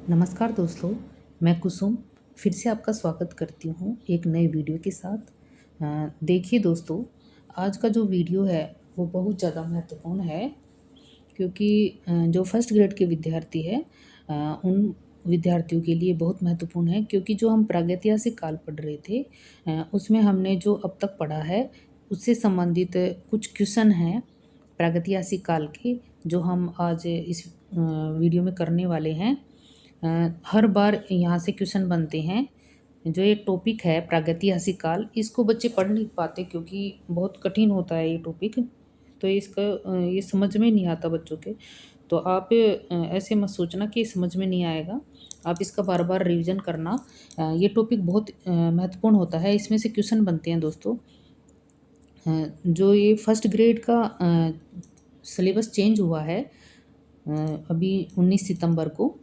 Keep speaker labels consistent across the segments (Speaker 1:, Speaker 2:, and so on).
Speaker 1: नमस्कार दोस्तों, मैं कुसुम फिर से आपका स्वागत करती हूँ एक नए वीडियो के साथ। देखिए दोस्तों, आज का जो वीडियो है वो बहुत ज़्यादा महत्वपूर्ण है क्योंकि जो फर्स्ट ग्रेड के विद्यार्थी हैं उन विद्यार्थियों के लिए बहुत महत्वपूर्ण है क्योंकि जो हम प्रागैतिहासिक काल पढ़ रहे थे उसमें हमने जो अब तक पढ़ा है उससे संबंधित कुछ क्वेश्चन हैं प्रागैतिहासिक काल के, जो हम आज इस वीडियो में करने वाले हैं। हर बार यहाँ से क्वेश्चन बनते हैं। जो ये टॉपिक है प्रागैतिहासिक काल, इसको बच्चे पढ़ नहीं पाते क्योंकि बहुत कठिन होता है ये टॉपिक। तो इसका ये समझ में नहीं आता बच्चों के। तो आप ऐसे मत सोचना कि समझ में नहीं आएगा, आप इसका बार बार रिवीजन करना। ये टॉपिक बहुत महत्वपूर्ण होता है, इसमें से क्वेश्चन बनते हैं दोस्तों। जो ये फर्स्ट ग्रेड का सिलेबस चेंज हुआ है अभी 19 सितंबर को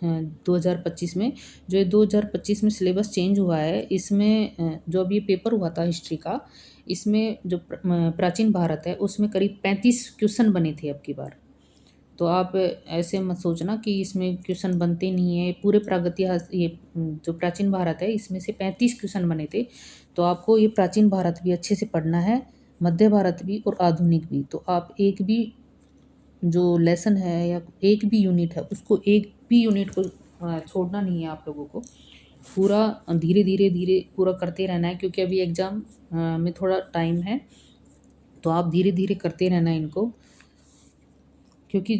Speaker 1: 2025 में। जो ये 2025 में सिलेबस चेंज हुआ है, इसमें जो अभी पेपर हुआ था हिस्ट्री का, इसमें जो प्राचीन भारत है उसमें करीब 35 क्वेश्चन बने थे अब की बार। तो आप ऐसे मत सोचना कि इसमें क्वेश्चन बनते नहीं है। पूरे प्रागैतिहास ये जो प्राचीन भारत है इसमें से 35 क्वेश्चन बने थे। तो आपको ये प्राचीन भारत भी अच्छे से पढ़ना है, मध्य भारत भी और आधुनिक भी। तो आप एक भी जो लेसन है या एक भी यूनिट है उसको, एक भी यूनिट को छोड़ना नहीं है आप लोगों को। पूरा धीरे धीरे धीरे पूरा करते रहना है क्योंकि अभी एग्ज़ाम में थोड़ा टाइम है। तो आप धीरे धीरे करते रहना है इनको, क्योंकि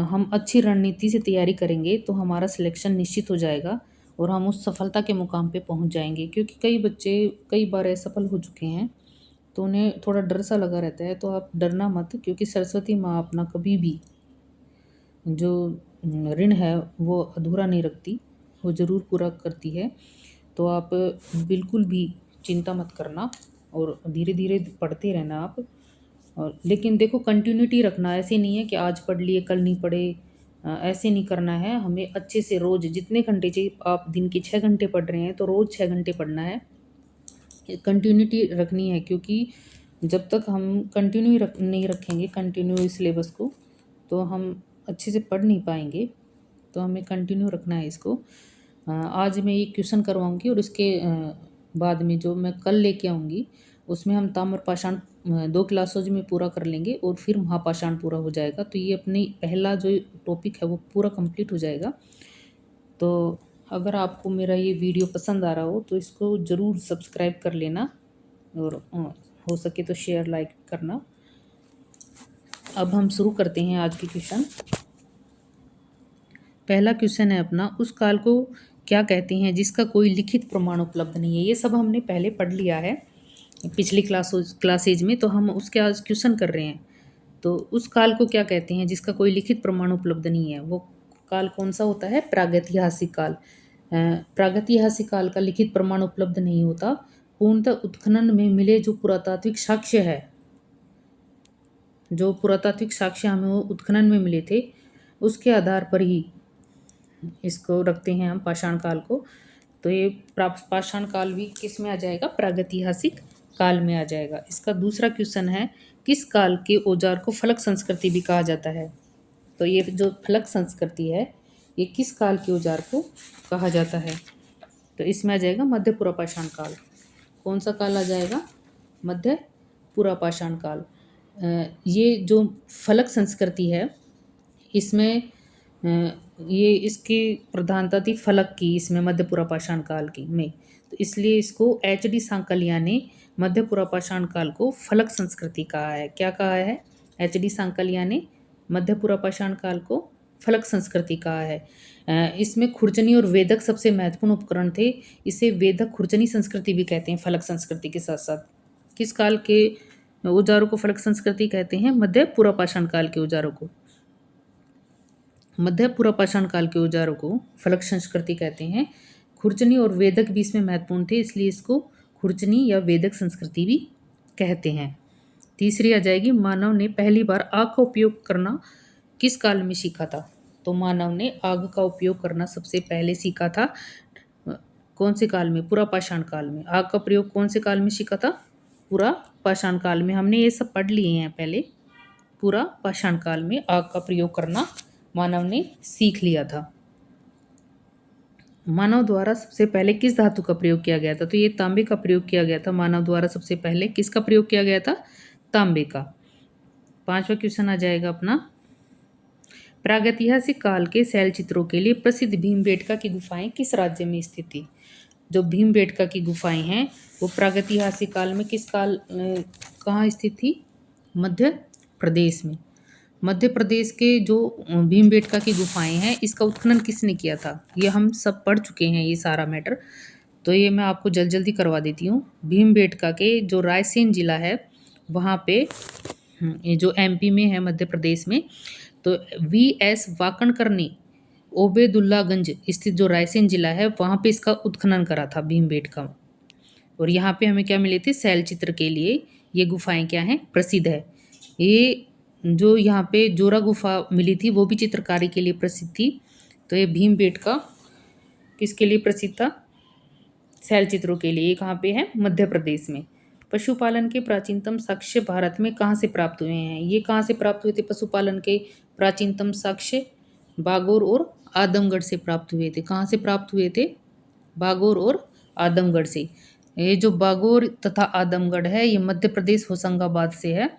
Speaker 1: हम अच्छी रणनीति से तैयारी करेंगे तो हमारा सिलेक्शन निश्चित हो जाएगा और हम उस सफलता के मुकाम पे पहुंच जाएंगे। क्योंकि कई बच्चे कई बार असफल हो चुके हैं तो उन्हें थोड़ा डर सा लगा रहता है। तो आप डरना मत, क्योंकि सरस्वती माँ अपना कभी भी जो ऋण है वो अधूरा नहीं रखती, वो ज़रूर पूरा करती है। तो आप बिल्कुल भी चिंता मत करना और धीरे धीरे पढ़ते रहना आप। और लेकिन देखो, कंटिन्यूटी रखना, ऐसे नहीं है कि आज पढ़ लिए कल नहीं पढ़े। ऐसे नहीं करना है। हमें अच्छे से रोज़ जितने घंटे चाहिए, आप दिन के 6 घंटे पढ़ रहे हैं तो रोज़ 6 घंटे पढ़ना है। कंटिन्यूटी रखनी है, क्योंकि जब तक हम नहीं रखेंगे कंटिन्यू सिलेबस को, तो हम अच्छे से पढ़ नहीं पाएंगे। तो हमें कंटिन्यू रखना है इसको। आज मैं ये क्वेश्चन करवाऊंगी और इसके बाद में जो मैं कल लेके आऊँगी उसमें हम ताम्र पाषाण 2 क्लासों में पूरा कर लेंगे और फिर महापाषाण पूरा हो जाएगा। तो ये अपनी पहला जो टॉपिक है वो पूरा कंप्लीट हो जाएगा। तो अगर आपको मेरा ये वीडियो पसंद आ रहा हो तो इसको ज़रूर सब्सक्राइब कर लेना और हो सके तो शेयर लाइक करना। अब हम शुरू करते हैं आज के क्वेश्चन। पहला क्वेश्चन है अपना, उस काल को क्या कहते हैं जिसका कोई लिखित प्रमाण उपलब्ध नहीं है। ये सब हमने पहले पढ़ लिया है पिछली क्लासेज में, तो हम उसके आज क्वेश्चन कर रहे हैं। तो उस काल को क्या कहते हैं जिसका कोई लिखित प्रमाण उपलब्ध नहीं है, वो काल कौन सा होता है? प्रागैतिहासिक काल। प्रागैतिहासिक काल का लिखित प्रमाण उपलब्ध नहीं होता। पूर्णतः उत्खनन में मिले जो पुरातात्विक साक्ष्य है, जो पुरातात्विक साक्ष्य हमें वो उत्खनन में मिले थे, उसके आधार पर ही इसको रखते हैं हम पाषाण काल को। तो ये पाषाण काल भी किस में आ जाएगा? प्रागैतिहासिक काल में आ जाएगा। इसका दूसरा क्वेश्चन है, किस काल के औजार को फलक संस्कृति भी कहा जाता है? तो ये जो फलक संस्कृति है ये किस काल के औजार को कहा जाता है? तो इसमें आ जाएगा मध्य पुरापाषाण काल। कौन सा काल आ जाएगा? मध्य पुरापाषाण काल। ये जो फलक संस्कृति है इसमें ये इसकी प्रधानता थी फलक की, इसमें मध्य पुरापाषाण काल की में। तो इसलिए इसको HD सांकलिया ने मध्य पुरापाषाण काल को फलक संस्कृति कहा है। क्या कहा है? HD सांकलिया ने मध्य पुरापाषाण काल को फलक संस्कृति कहा है। इसमें खुरचनी और वेदक सबसे महत्वपूर्ण उपकरण थे। इसे वेदक खुरचनी संस्कृति भी कहते हैं फलक संस्कृति के साथ साथ। किस काल के औजारों को फलक संस्कृति कहते हैं? मध्य पुरापाषाण काल के औजारों को। मध्य पुरापाषाण काल के औजारों को फलक संस्कृति कहते हैं। खुरचनी और वेदक भी इसमें महत्वपूर्ण थे, इसलिए इसको खुरचनी या वेदक संस्कृति भी कहते हैं। तीसरी आ जाएगी, मानव ने पहली बार आग का उपयोग करना किस काल में सीखा था? तो मानव ने आग का उपयोग करना सबसे पहले सीखा था कौन से काल में? पुरापाषाण काल में। आग का प्रयोग कौन से काल में सीखा था? पुरापाषाण काल में। हमने ये सब पढ़ लिए हैं पहले। पुरापाषाण काल में आग का प्रयोग करना मानव ने सीख लिया था। मानव द्वारा सबसे पहले किस धातु का प्रयोग किया गया था? तो ये तांबे का प्रयोग किया गया था। मानव द्वारा सबसे पहले किसका प्रयोग किया गया था? तांबे का। 5वां क्वेश्चन आ जाएगा अपना, प्रागैतिहासिक काल के शैल चित्रों के लिए प्रसिद्ध भीमबेटका की गुफाएं किस राज्य में स्थित थी? जो भीमबेटका की गुफाएं हैं वो प्रागैतिहासिक काल में किस काल कहाँ स्थित थी? मध्य प्रदेश में। मध्य प्रदेश के जो भीमबेटका की गुफाएं हैं इसका उत्खनन किसने किया था? ये हम सब पढ़ चुके हैं ये सारा मैटर, तो ये मैं आपको जल्दी करवा देती हूँ। भीमबेटका के जो रायसेन जिला है वहाँ पे ये जो एमपी में है, मध्य प्रदेश में, तो वीएस वाकणकर ने ओबेदुल्लागंज स्थित जो रायसेन जिला है वहाँ पे इसका उत्खनन करा था भीमबेटका। और यहाँ पे हमें क्या मिले थे? शैल चित्र के लिए ये गुफाएं क्या हैं? प्रसिद्ध है। ये जो यहाँ पे जोरा गुफा मिली थी वो भी चित्रकारी के लिए प्रसिद्ध थी। तो ये भीमबेटका किसके लिए प्रसिद्ध था? शैल चित्रों के लिए। ये कहाँ पे है? मध्य प्रदेश में। पशुपालन के प्राचीनतम साक्ष्य भारत में कहाँ से प्राप्त हुए हैं? ये कहाँ से प्राप्त हुए थे पशुपालन के प्राचीनतम साक्ष्य? बागोर और आदमगढ़ से प्राप्त हुए थे। कहाँ से प्राप्त हुए थे? बागोर और आदमगढ़ से। ये जो बागोर तथा आदमगढ़ है ये मध्य प्रदेश होशंगाबाद से है।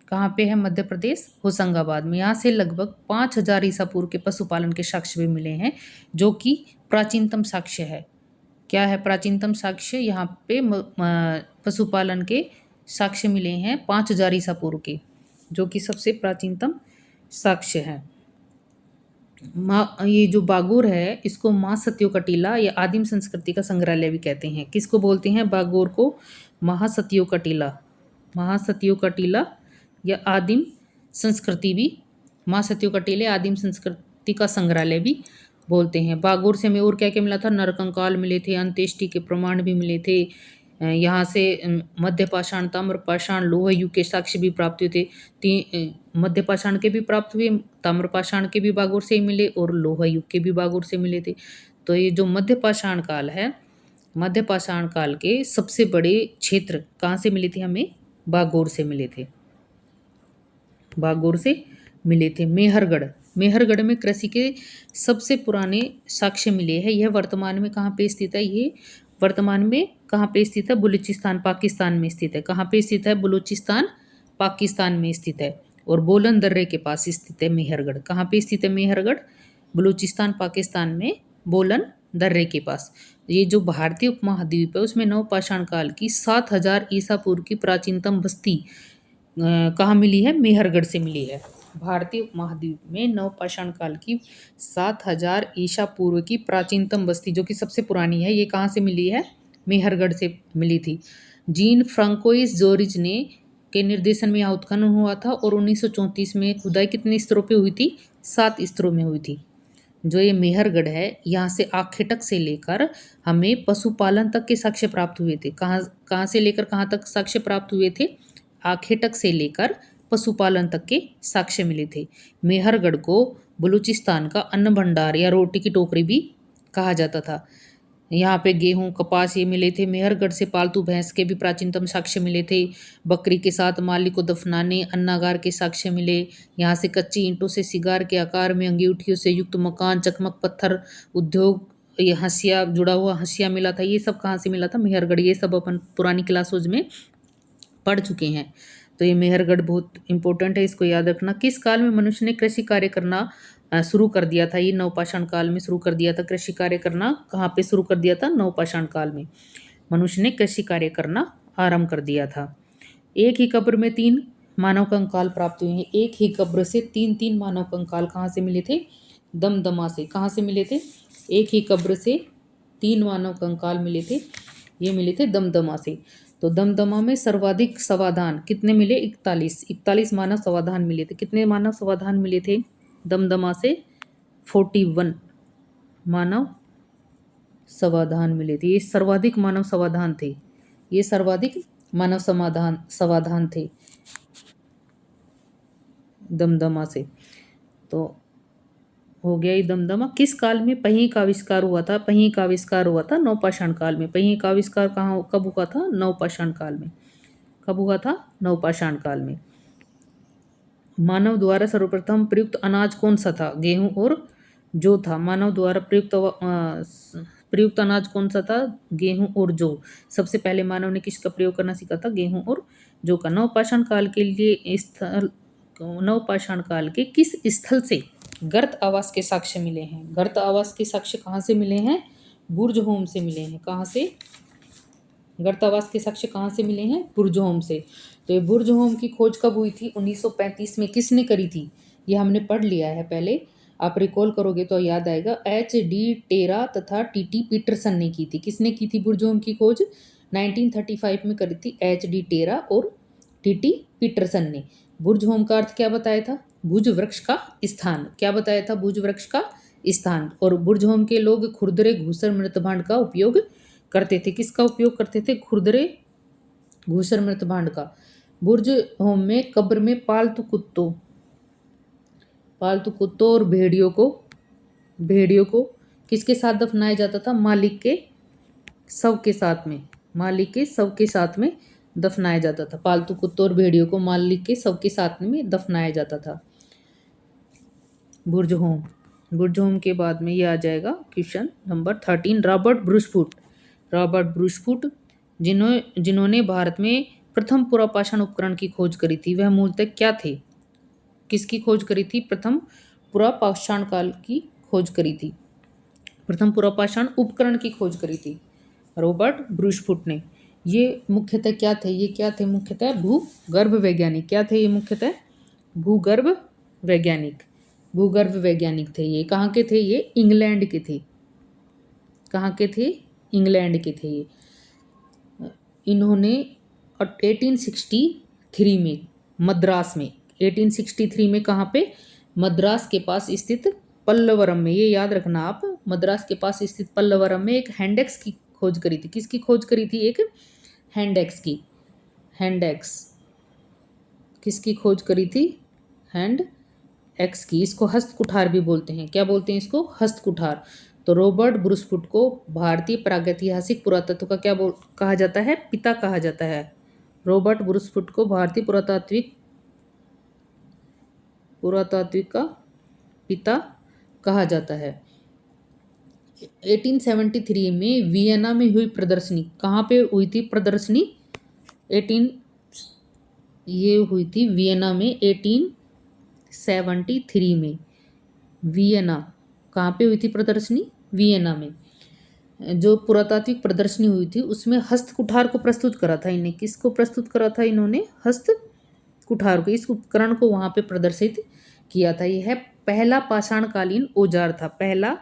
Speaker 1: कहाँ पे है? मध्य प्रदेश होशंगाबाद में। यहाँ से लगभग 5000 ईसा पूर्व के पशुपालन के साक्ष्य भी मिले हैं जो कि प्राचीनतम साक्ष्य है। क्या है प्राचीनतम साक्ष्य? यहाँ पे पशुपालन के साक्ष्य मिले हैं 5000 ईसा पूर्व के, जो कि सबसे प्राचीनतम साक्ष्य है। ये जो बागोर है इसको माँ सत्यो कटीला या आदिम संस्कृति का संग्रहालय भी कहते हैं। किसको बोलते हैं? बागोर को महासत्यो कटीला, महासत्यो कटीला या आदिम संस्कृति भी, माँ सत्यो कटीले आदिम संस्कृति का संग्रहालय भी बोलते हैं। बागोर से हमें और क्या क्या मिला था? नरकंकाल मिले थे, अंत्येष्टि के प्रमाण भी मिले थे। यहाँ से मध्य पाषाण, ताम्र पाषाण, लोह युग के साक्ष्य भी प्राप्त हुए थे। मध्य पाषाण के भी प्राप्त हुए, ताम्र पाषाण के भी बागोर से ही मिले और लोह युग के भी बागोर से मिले थे। तो ये जो मध्य पाषाण काल है, मध्य पाषाण काल के सबसे बड़े क्षेत्र कहाँ से मिले थे हमें? बागोर से मिले थे। बागोर से मिले थे। मेहरगढ़, मेहरगढ़ में कृषि के सबसे पुराने साक्ष्य मिले हैं। यह वर्तमान में कहाँ पे स्थित है? ये वर्तमान में कहाँ पे स्थित है? बलूचिस्तान पाकिस्तान में स्थित है। कहाँ पे स्थित है? बलूचिस्तान पाकिस्तान में स्थित है। और बोलन दर्रे के पास स्थित है मेहरगढ़। कहाँ पे स्थित है मेहरगढ़? बलूचिस्तान पाकिस्तान में बोलन दर्रे के पास। ये जो भारतीय उपमहाद्वीप है उसमें नवपाषाण काल की 7000 ईसा पूर्व की प्राचीनतम बस्ती कहाँ मिली है? मेहरगढ़ से मिली है। भारतीय उपमहाद्वीप में नवपाषाण काल की 7000 ईसा पूर्व की प्राचीनतम बस्ती जो कि सबसे पुरानी है, ये कहाँ से मिली है? मेहरगढ़ से मिली थी। जीन फ्रांकोइस जोरिज ने के निर्देशन में यहाँ उत्खनन हुआ था और 1934 में खुदाई कितने स्तरों पे हुई थी? 7 स्तरों में हुई थी। जो ये मेहरगढ़ है यहाँ से आखेटक से लेकर हमें पशुपालन तक के साक्ष्य प्राप्त हुए थे। कहाँ से लेकर कहाँ तक साक्ष्य प्राप्त हुए थे? आखेटक से लेकर पशुपालन तक के साक्ष्य मिले थे। मेहरगढ़ को बलूचिस्तान का अन्न भंडार या रोटी की टोकरी भी कहा जाता था। यहाँ पे गेहूं, कपास ये मिले थे। मेहरगढ़ से पालतू भैंस के भी प्राचीनतम साक्ष्य मिले थे। बकरी के साथ माली को दफनाने, अन्नागार के साक्ष्य मिले। यहाँ से कच्ची ईंटों से सिगार के आकार में अंगीठियों से युक्त मकान, चकमक पत्थर उद्योग, ये हंसिया जुड़ा हुआ हंसिया मिला था। ये सब कहाँ से मिला था? मेहरगढ़। ये सब अपन पुरानी क्लासों में पढ़ चुके हैं। तो ये मेहरगढ़ बहुत इंपॉर्टेंट है, इसको याद रखना। किस काल में मनुष्य ने कृषि कार्य करना शुरू कर दिया था? ये नवपाषाण काल में शुरू कर दिया था कृषि कार्य करना। कहाँ पे शुरू कर दिया था? नवपाषाण काल में मनुष्य ने कृषि कार्य करना आरंभ कर दिया था। एक ही कब्र में 3 मानव कंकाल प्राप्त हुए हैं। एक ही कब्र से 3 मानव कंकाल कहाँ से मिले थे? दमदमा से। कहाँ से मिले थे? एक ही कब्र से 3 मानव कंकाल मिले थे, ये मिले थे दमदमा से। तो दमदमा में सर्वाधिक समाधान कितने मिले? 41 मानव समाधान मिले थे। कितने मानव समाधान मिले थे? दमदमा से 41 मानव समाधान मिले थे। ये सर्वाधिक मानव समाधान थे। ये सर्वाधिक मानव समाधान थे दमदमा से। तो हो गया ये दमदमा। किस काल में पहिए का आविष्कार हुआ था? पहिए का आविष्कार हुआ था नवपाषाण काल में। पहिए का आविष्कार कब हुआ था? नवपाषाण काल में। कब हुआ था? नवपाषाण काल में। मानव द्वारा सर्वप्रथम प्रयुक्त अनाज कौन सा था? गेहूं और जो था, मानव द्वारा प्रयुक्त अनाज कौन सा था? गेहूं और जौ। सबसे पहले मानव ने किसका प्रयोग करना सीखा था? गेहूं और जौ का। नवपाषाण काल के लिए स्थल, नवपाषाण काल के किस स्थल से गर्त आवास के साक्ष्य मिले हैं? गर्त आवास के साक्ष्य कहाँ से मिले हैं? बुर्ज होम से मिले हैं। कहाँ से? गर्त आवास के साक्ष्य कहाँ से मिले हैं? बुर्ज-होम से। तो ये बुर्ज-होम की खोज कब हुई थी? 1935 में। किसने करी थी? ये हमने पढ़ लिया है पहले, आप रिकॉल करोगे तो याद आएगा। H.D. टेरा तथा T.T. पीटरसन ने की थी। किसने की थी बुर्ज-होम की खोज? 1935 में करी थी H.D. टेरा और T.T. पीटरसन ने। बुर्ज-होम का अर्थ क्या बताया था? भुज वृक्ष का स्थान। क्या बताया था? भुज वृक्ष का स्थान। और बुर्ज-होम के लोग खुरदरे घूसर मृतभांड का उपयोग करते थे। किसका उपयोग करते थे? खुरदरे घूसर मृतभांड का। बुर्ज-होम में कब्र में पालतू कुत्तों और भेड़ियों को किसके साथ दफनाया जाता था? मालिक के शव के साथ में। मालिक के शव के साथ में दफनाया जाता था। पालतू कुत्तों और भेड़ियों को मालिक के शव के साथ में दफनाया जाता था। बुर्ज-होम के बाद में ये आ जाएगा क्वेश्चन नंबर 13। रॉबर्ट ब्रूसफुट जिन्होंने भारत में प्रथम पुरापाषाण उपकरण की खोज करी थी, वह मूलतः क्या थे? किसकी खोज करी थी? प्रथम पुरापाषाण काल की खोज करी थी। प्रथम पुरापाषाण उपकरण की खोज करी थी रॉबर्ट ब्रूसफुट ने। ये मुख्यतः क्या थे? ये क्या थे? मुख्यतः भूगर्भ वैज्ञानिक। क्या थे ये? मुख्यतः भूगर्भ वैज्ञानिक थे ये। कहाँ के थे ये? इंग्लैंड के थे। कहाँ के थे? इंग्लैंड के थे ये। इन्होंने 1863 में मद्रास में, 1863 में कहाँ पे? मद्रास के पास स्थित पल्लवरम में, ये याद रखना आप, मद्रास के पास स्थित पल्लवरम में एक हैंडेक्स की खोज करी थी। किसकी खोज करी थी? एक हैंडेक्स की। किसकी खोज करी थी? हैंड-एक्स की। इसको हस्त कुठार भी बोलते हैं। क्या बोलते हैं इसको? हस्त कुठार। तो रॉबर्ट ब्रूसफुट को भारतीय प्रागैतिहासिक पुरातत्व का क्या कहा जाता है? पिता कहा जाता है। रॉबर्ट ब्रूसफुट को भारतीय पुरातात्विक का पिता कहा जाता है। 1873 में वियना में हुई प्रदर्शनी। कहाँ पे हुई थी प्रदर्शनी? 18 ये हुई थी वियना में 1873 में। वियना कहाँ पे हुई थी प्रदर्शनी? वियना में। जो पुरातात्विक प्रदर्शनी हुई थी उसमें हस्त कुठार को प्रस्तुत करा था इन्हें। किसको प्रस्तुत करा था इन्होंने? हस्त कुठार को। इस उपकरण को वहाँ पे प्रदर्शित किया था। यह पहला पाषाणकालीन औजार था। पहला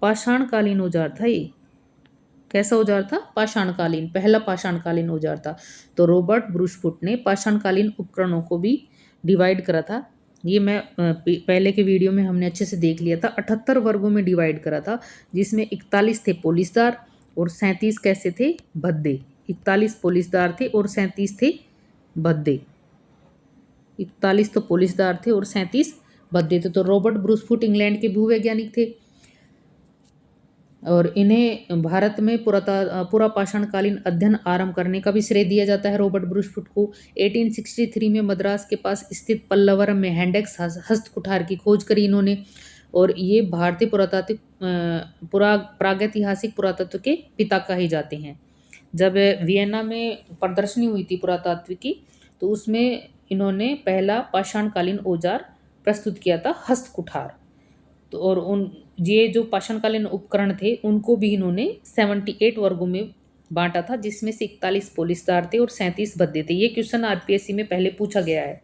Speaker 1: पाषाणकालीन औजार था ये। कैसा औजार था? पाषाणकालीन। पहला पाषाणकालीन औजार था। तो रॉबर्ट ब्रूसफुट ने पाषाणकालीन उपकरणों को भी डिवाइड करा था। ये मैं पहले के वीडियो में हमने अच्छे से देख लिया था। 78 वर्गों में डिवाइड करा था, जिसमें 41 थे पोलिसदार और 37 कैसे थे? भद्दे। 41 पोलिसदार थे और 37 थे भद्दे। 41 तो पोलिसदार थे और 37 भद्दे थे। तो रॉबर्ट ब्रूसफुट इंग्लैंड के भूवैज्ञानिक थे और इन्हें भारत में पुरापाषाणकालीन अध्ययन आरंभ करने का भी श्रेय दिया जाता है रॉबर्ट ब्रूसफुट को। 1863 में मद्रास के पास स्थित पल्लवरम में हैंडेक्स हस्त कुठार की खोज करी इन्होंने और ये भारतीय प्रागैतिहासिक पुरातत्व के पिता कहे जाते हैं। जब वियना में प्रदर्शनी हुई थी पुरातात्विक की, तो उसमें इन्होंने पहला पाषाणकालीन औजार प्रस्तुत किया था, हस्त कुठार। तो और ये जो पाषाणकालीन उपकरण थे उनको भी इन्होंने 78 वर्गों में बांटा था, जिसमें से 41 पोलिसदार थे और 37 भद्दे थे। ये क्वेश्चन आरपीएससी में पहले पूछा गया है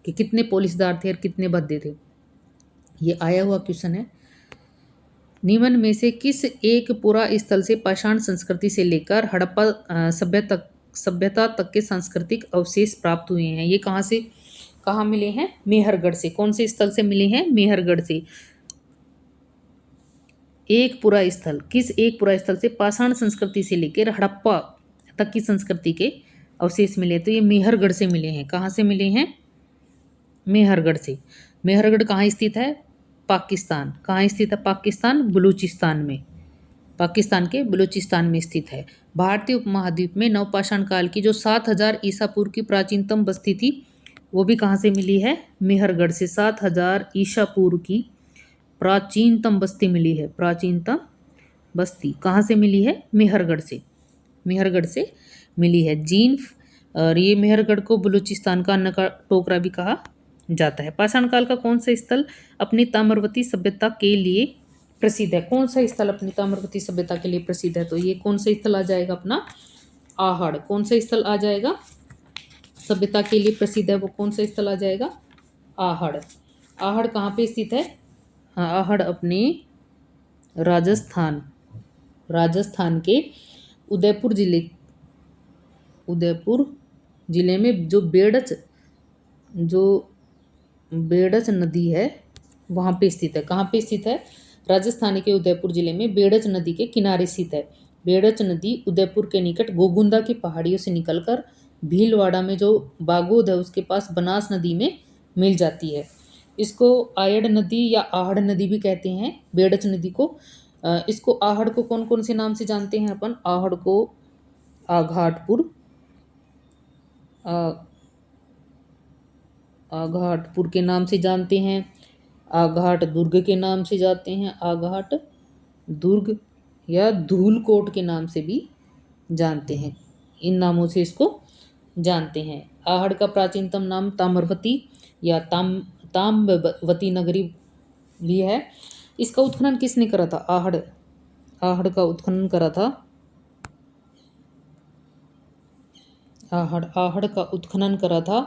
Speaker 1: कि कितने पोलिसदार थे और कितने भद्दे थे। ये आया हुआ क्वेश्चन है। निम्न में से किस एक पुरा स्थल से पाषाण संस्कृति से लेकर हड़प्पा सभ्यता तक के सांस्कृतिक अवशेष प्राप्त हुए हैं? ये कहाँ मिले हैं? मेहरगढ़ से। कौन से स्थल से मिले हैं? मेहरगढ़ से। एक पुरा स्थल से पाषाण संस्कृति से लेकर हड़प्पा तक की संस्कृति के अवशेष मिले। तो ये मेहरगढ़ से मिले हैं। कहाँ से मिले हैं? मेहरगढ़ से। मेहरगढ़ कहाँ स्थित है? पाकिस्तान। कहाँ स्थित है? पाकिस्तान, बलूचिस्तान में। पाकिस्तान के बलूचिस्तान में स्थित है। भारतीय उपमहाद्वीप में नवपाषाण काल की जो 7000 ईसा पूर्व की प्राचीनतम बस्ती थी, वो भी कहाँ से मिली है? मेहरगढ़ से। 7000 ईसा पूर्व की प्राचीनतम बस्ती मिली है। प्राचीनतम बस्ती कहाँ से मिली है? मेहरगढ़ से। मेहरगढ़ से मिली है जीन्फ। और ये मेहरगढ़ को बलूचिस्तान का अन्न का टोकरा भी कहा जाता है। पाषाण काल का कौन सा स्थल अपनी ताम्रवती सभ्यता के लिए प्रसिद्ध है? कौन सा स्थल अपनी ताम्रवती सभ्यता के लिए प्रसिद्ध है? तो ये कौन सा स्थल आ जाएगा अपना? आहड़। कौन सा स्थल आ जाएगा? सभ्यता के लिए प्रसिद्ध है वो कौन सा स्थल आ जाएगा? आहड़। आहड़ कहाँ पे स्थित है? आहड़ अपने राजस्थान, राजस्थान के उदयपुर जिले में जो बेड़च नदी है वहाँ पे स्थित है। कहाँ पे स्थित है? राजस्थान के उदयपुर जिले में बेड़च नदी के किनारे स्थित है। बेड़च नदी उदयपुर के निकट गोगुंदा की पहाड़ियों से निकलकर भीलवाड़ा में जो बागोद है उसके पास बनास नदी में मिल जाती है। इसको आयड़ नदी या आहड़ नदी भी कहते हैं, बेड़च नदी को। इसको आहड़ को कौन कौन से नाम से जानते हैं अपन? आहड़ को आघाटपुर, आघाटपुर के नाम से जानते हैं। आघाट दुर्ग के नाम से जानते हैं। आघाट दुर्ग या धूलकोट के नाम से भी जानते हैं। इन नामों से इसको जानते हैं। आहड़ का प्राचीनतम नाम ताम्रवती या ताम्रवती नगरी भी है। इसका उत्खनन किसने करा था? आहड़ का उत्खनन करा था। आहड़ का उत्खनन करा था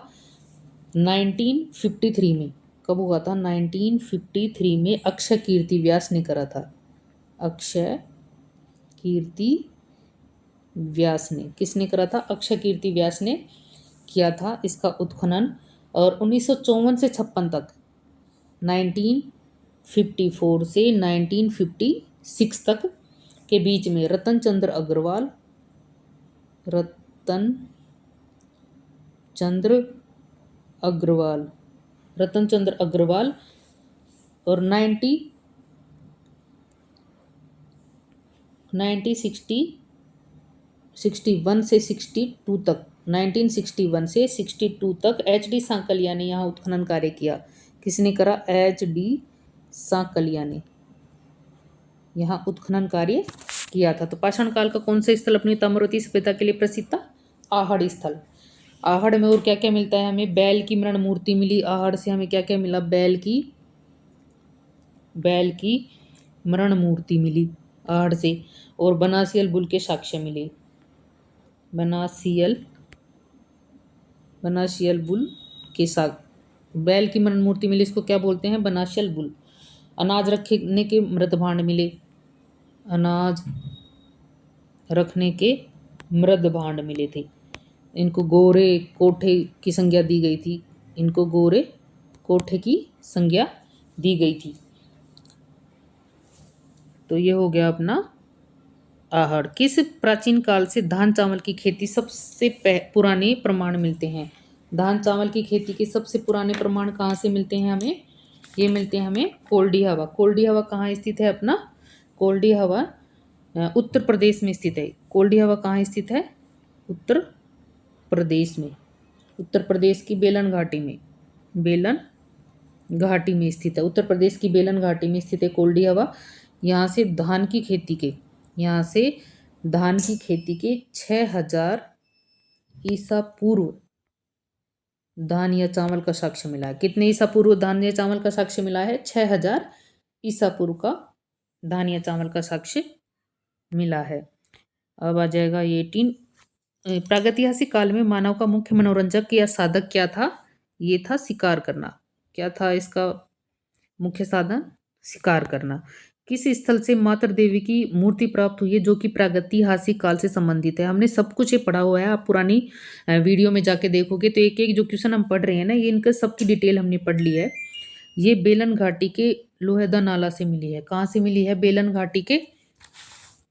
Speaker 1: 1953 में। कब हुआ था? 1953 में अक्षय कीर्ति व्यास ने करा था। अक्षय कीर्ति व्यास ने। किसने करा था? अक्षय कीर्ति व्यास ने किया था इसका उत्खनन। और 1954 से 56 तक, 1954 से 1956 तक के बीच में रतन चंद्र अग्रवाल और 1961 से 62 तक, 1961 से 62 तक HD सांकलिया ने यहाँ उत्खनन कार्य किया। किसने करा? HD सांकलिया ने यहाँ उत्खनन कार्य किया था। तो पाषाण काल का कौन सा स्थल अपनी ताम्रवती सभ्यता के लिए प्रसिद्ध था? आहड़ स्थल। आहड़ में और क्या क्या मिलता है हमें? बैल की मृण मूर्ति मिली। आहड़ से हमें क्या क्या मिला? बैल की मृण मूर्ति मिली आहड़ से। और बनासियल बुल के साक्ष्य मिले। बनासियल बुल के साथ बैल की मृण मूर्ति मिली। इसको क्या बोलते हैं? बनासियल बुल। अनाज रखने के मृत भांड मिले। अनाज रखने के मृद भांड मिले थे। इनको गोरे कोठे की संज्ञा दी गई थी। इनको गोरे कोठे की संज्ञा दी गई थी। तो ये हो गया अपना आहड़। किस प्राचीन काल से धान चावल की खेती सबसे पुराने प्रमाण मिलते हैं? धान चावल की खेती के सबसे पुराने प्रमाण कहाँ से मिलते हैं हमें? ये मिलते हैं हमें कोल्डी हवा। कोल्डी हवा कहाँ स्थित है अपना? कोल्डी हवा उत्तर प्रदेश में स्थित है। कोल्डी हवा कहाँ स्थित है? उत्तर प्रदेश में। उत्तर प्रदेश की बेलन घाटी में स्थित है। उत्तर प्रदेश की बेलन घाटी में स्थित है कोल्डी हवा। यहाँ से धान की खेती के 6000 ईसा पूर्व धान या चावल का साक्ष्य मिला है। कितने ईसा पूर्व धान या चावल का साक्ष्य मिला है? 6000 ईसा पूर्व का धान या चावल का साक्ष्य मिला है। अब आ जाएगा 18। प्रागैतिहासिक काल में मानव का मुख्य मनोरंजक या साधक क्या था? ये था शिकार करना। क्या था इसका मुख्य साधन? शिकार करना। किस स्थल से मातृ देवी की मूर्ति प्राप्त हुई है जो कि प्रागैतिहासिक काल से संबंधित है? हमने सब कुछ ये पढ़ा हुआ है। आप पुरानी वीडियो में जाके देखोगे तो एक एक जो क्वेश्चन हम पढ़ रहे हैं ना, ये इनका सबकी डिटेल हमने पढ़ ली है। ये बेलन घाटी के लोहदा नाला से मिली है। कहाँ से मिली है? बेलन घाटी के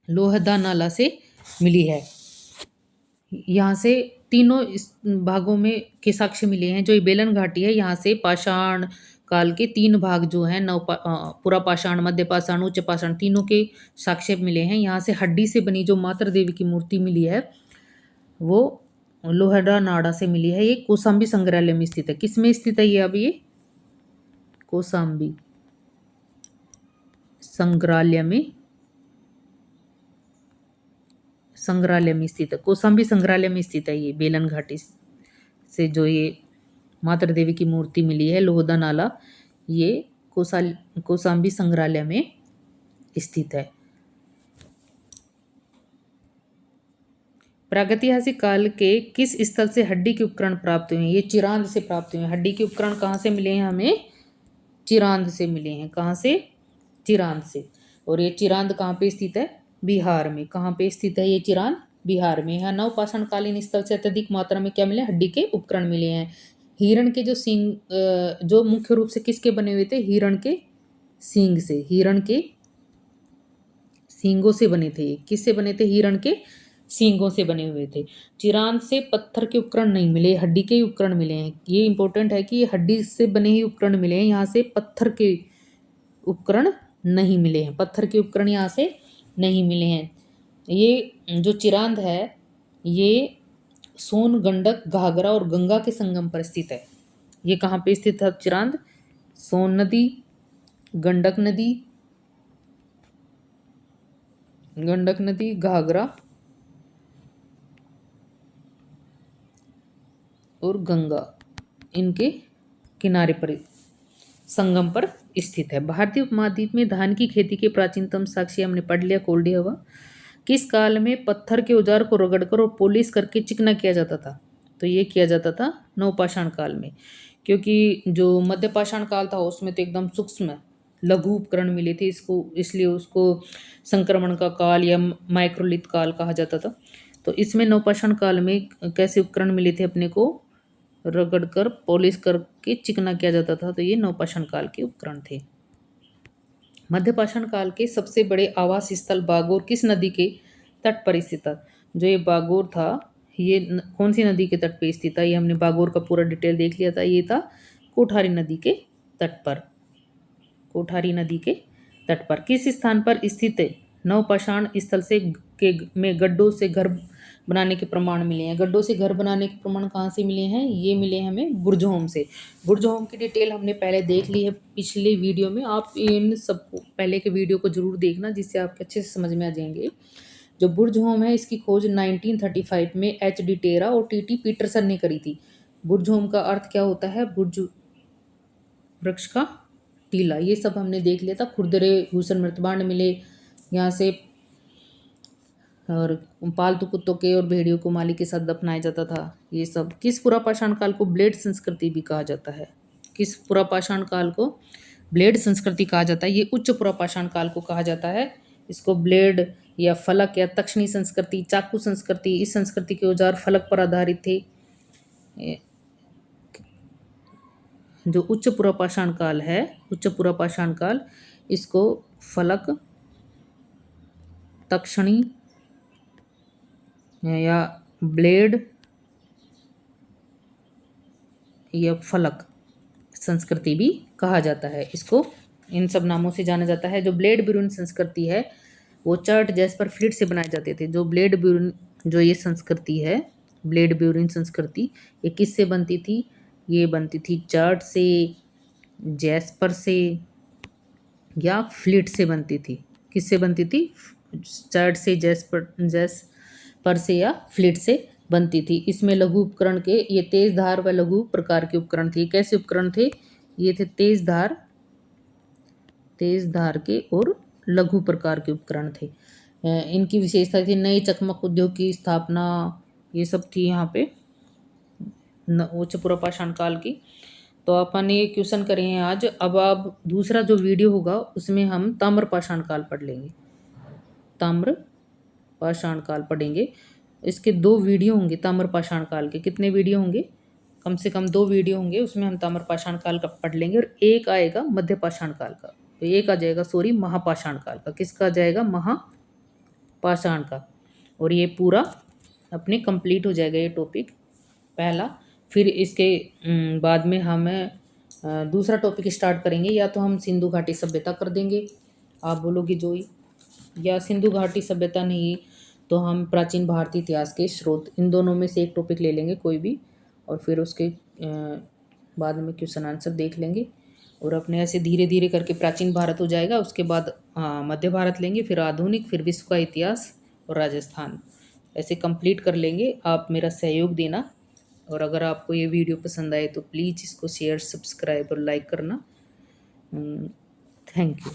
Speaker 1: लोहदा नाला से मिली है। यहाँ से तीनों भागों में के साक्ष्य मिले हैं। जो ये बेलन घाटी है, यहाँ से पाषाण काल के 3 भाग जो हैं, पुरा पाषाण, मध्य पाषाण, उच्च पाषाण, तीनों के साक्ष्य मिले हैं। यहाँ से हड्डी से बनी जो मातृ देवी की मूर्ति मिली है वो लोहड़ा नाड़ा से मिली है। ये कौशाम्बी संग्रहालय में स्थित है। किस में स्थित है ये? अब ये कौशाम्बी संग्रहालय में स्थित है। कौशाम्बी संग्रहालय में स्थित है ये बेलन घाटी से जो ये मातृ देवी की मूर्ति मिली है लोहदा नाला, ये कौशाम्बी संग्रहालय में स्थित है। प्रागैतिहासिक काल के किस स्थल से हड्डी के उपकरण प्राप्त हुए हैं? ये चिरांद से प्राप्त हुए हैं। हड्डी के उपकरण कहाँ से मिले हैं हमें? चिरांद से मिले हैं। कहाँ से? चिरांद से। और ये चिरांद कहाँ पे स्थित है? बिहार में। कहाँ पे स्थित है ये चिरांद? बिहार में। यहाँ नवपाषाण कालीन स्थल से अत्यधिक मात्रा में क्या मिले? हड्डी के उपकरण मिले हैं। हिरण के जो सींग जो मुख्य रूप से किसके बने हुए थे? हिरण के सींग से। हिरण के सींगों से बने थे। किससे बने थे? हिरण के सींगों से बने हुए थे। चिरांद से पत्थर के उपकरण नहीं मिले, हड्डी के ही उपकरण मिले हैं। ये इंपॉर्टेंट है कि ये हड्डी से बने ही उपकरण मिले हैं, यहाँ से पत्थर के उपकरण नहीं मिले हैं। पत्थर के उपकरण यहाँ से नहीं मिले हैं। ये जो चिरांद है ये सोन, गंडक, घाघरा और गंगा के संगम पर स्थित है। ये कहाँ पे स्थित है चिरांद? सोन नदी, गंडक नदी, घाघरा और गंगा, इनके किनारे पर, संगम पर स्थित है। भारतीय उपमहाद्वीप में धान की खेती के प्राचीनतम साक्ष्य हमने पढ़ लिया, कोल्डे हवा। किस काल में पत्थर के औजार को रगड़कर और पॉलिश करके चिकना किया जाता था? तो ये किया जाता था नवपाषाण काल में, क्योंकि जो मध्यपाषाण काल था उसमें तो एकदम सूक्ष्म लघु उपकरण मिले थे, इसलिए उसको संक्रमण का काल या माइक्रोलिथ काल कहा जाता था। तो इसमें नवपाषाण काल में कैसे उपकरण मिले थे अपने को? रगड़कर पॉलिश करके चिकना किया जाता था। तो ये नवपाषाण काल के उपकरण थे। मध्यपाषाण काल के सबसे बड़े आवास स्थल बागोर किस नदी के तट पर स्थित था? जो ये बागोर था ये कौन सी नदी के तट पर स्थित था? ये हमने बागोर का पूरा डिटेल देख लिया था। ये था कोठारी नदी के तट पर। कोठारी नदी के तट पर किस स्थान पर स्थित नवपाषाण स्थल से में गड्ढों से घर बनाने के प्रमाण मिले हैं? गड्ढों से घर बनाने के प्रमाण कहाँ से मिले हैं? ये मिले हैं हमें बुर्जहोम से। बुर्जहोम की डिटेल हमने पहले देख ली है पिछले वीडियो में। आप इन सबको पहले के वीडियो को जरूर देखना, जिससे आपके अच्छे से समझ में आ जाएंगे। जो बुर्जहोम है इसकी खोज 1935 में HD टेरा और TT पीटरसन ने करी थी। बुर्जहोम का अर्थ क्या होता है? बुर्ज वृक्ष का टीला। ये सब हमने देख लिया था। खुरदरे भूषण मृतभांड मिले यहाँ से, और पालतू कुत्तों के और भेड़ियों को माली के साथ दफनाया जाता था। ये सब। किस पुरापाषाण काल को ब्लेड संस्कृति भी कहा जाता है? किस पुरापाषाण काल को ब्लेड संस्कृति कहा जाता है? ये उच्च पुरापाषाण काल को कहा जाता है। इसको ब्लेड या फलक या तक्षणी संस्कृति, चाकू संस्कृति, इस संस्कृति के औजार फलक पर आधारित थे। जो उच्च पुरापाषाण काल है, उच्च पुरापाषाण काल, इसको फलक, तक्षणी या ब्लेड या फलक संस्कृति भी कहा जाता है। इसको इन सब नामों से जाना जाता है। जो ब्लेड ब्यूरन संस्कृति है वो चर्ट जैस्पर फ्लिट से बनाए जाते थे। जो ब्लेड ब्यूरन, जो ये संस्कृति है ब्लेड ब्यूरन संस्कृति, ये किससे बनती थी? ये बनती थी चर्ट से, जैस्पर से या फ्लिट से बनती थी। किससे बनती थी? चर्ट से, जैस्पर से या फ्लिट से बनती थी। इसमें लघु उपकरण के, ये तेज धार व लघु प्रकार के उपकरण थे। कैसे उपकरण थे? ये थे तेज धार के और लघु प्रकार के उपकरण थे। इनकी विशेषता थी नए चकमक उद्योग की स्थापना, ये सब थी यहाँ पे उच्च पुरापाषाण काल की। तो अपन ये क्वेश्चन करें आज। अब आप दूसरा जो वीडियो होगा उसमें हम ताम्रपाषाण काल पढ़ लेंगे। ताम्रपाषाण काल पढ़ेंगे। इसके 2 वीडियो होंगे ताम्रपाषाण काल के। कितने वीडियो होंगे? कम से कम 2 वीडियो होंगे, उसमें हम ताम्रपाषाण काल का पढ़ लेंगे। और एक आएगा मध्यपाषाण काल का, तो एक आ जाएगा महापाषाण काल का। किसका आ जाएगा? महापाषाण का। और ये पूरा अपने कंप्लीट हो जाएगा ये टॉपिक पहला। फिर इसके बाद में हम दूसरा टॉपिक स्टार्ट करेंगे। या तो हम सिंधु घाटी सभ्यता कर देंगे, आप बोलोगे जोई, या सिंधु घाटी सभ्यता नहीं तो हम प्राचीन भारतीय इतिहास के स्रोत, इन दोनों में से एक टॉपिक ले लेंगे कोई भी, और फिर उसके बाद में क्वेश्चन आंसर देख लेंगे। और अपने ऐसे धीरे धीरे करके प्राचीन भारत हो जाएगा, उसके बाद मध्य भारत लेंगे, फिर आधुनिक, फिर विश्व का इतिहास और राजस्थान, ऐसे कंप्लीट कर लेंगे। आप मेरा सहयोग देना, और अगर आपको ये वीडियो पसंद आए तो प्लीज़ इसको शेयर, सब्सक्राइब और लाइक करना। Thank you.